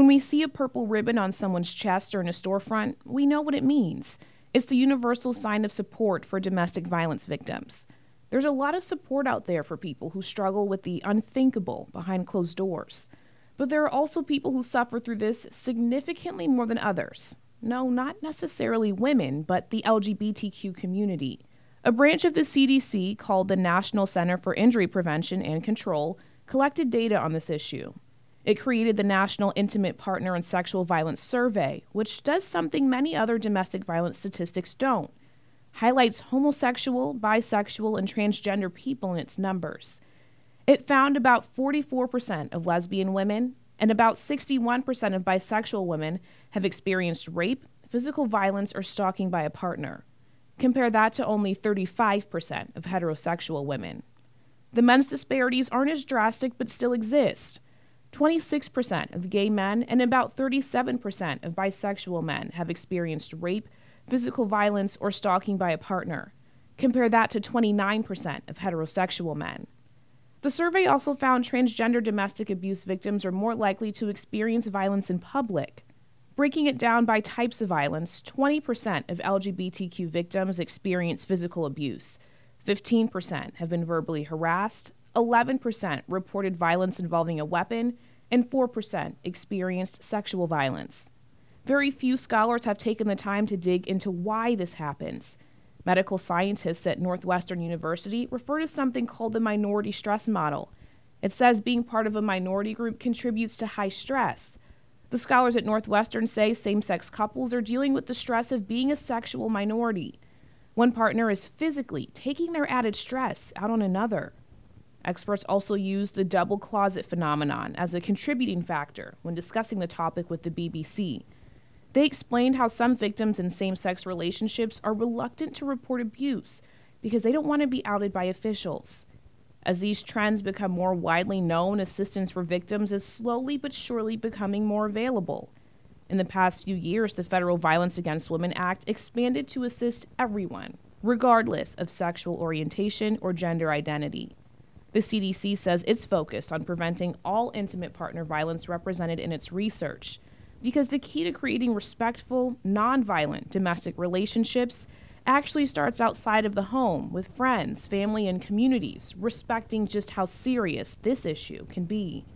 When we see a purple ribbon on someone's chest or in a storefront, we know what it means. It's the universal sign of support for domestic violence victims. There's a lot of support out there for people who struggle with the unthinkable behind closed doors. But there are also people who suffer through this significantly more than others. No, not necessarily women, but the LGBTQ community. A branch of the CDC, called the National Center for Injury Prevention and Control, collected data on this issue. It created the National Intimate Partner and Sexual Violence Survey, which does something many other domestic violence statistics don't. Highlights homosexual, bisexual, and transgender people in its numbers. It found about 44% of lesbian women and about 61% of bisexual women have experienced rape, physical violence, or stalking by a partner. Compare that to only 35% of heterosexual women. The men's disparities aren't as drastic but still exist. 26% of gay men and about 37% of bisexual men have experienced rape, physical violence, or stalking by a partner. Compare that to 29% of heterosexual men. The survey also found transgender domestic abuse victims are more likely to experience violence in public. Breaking it down by types of violence, 20% of LGBTQ victims experience physical abuse, 15% have been verbally harassed, 11% reported violence involving a weapon, and 4% experienced sexual violence. Very few scholars have taken the time to dig into why this happens. Medical scientists at Northwestern University refer to something called the minority stress model. It says being part of a minority group contributes to high stress. The scholars at Northwestern say same-sex couples are dealing with the stress of being a sexual minority. One partner is physically taking their added stress out on another. Experts also use the double closet phenomenon as a contributing factor when discussing the topic with the BBC. They explained how some victims in same-sex relationships are reluctant to report abuse because they don't want to be outed by officials. As these trends become more widely known, assistance for victims is slowly but surely becoming more available. In the past few years, the Federal Violence Against Women Act expanded to assist everyone, regardless of sexual orientation or gender identity. The CDC says it's focused on preventing all intimate partner violence represented in its research, because the key to creating respectful, nonviolent domestic relationships actually starts outside of the home with friends, family, and communities, respecting just how serious this issue can be.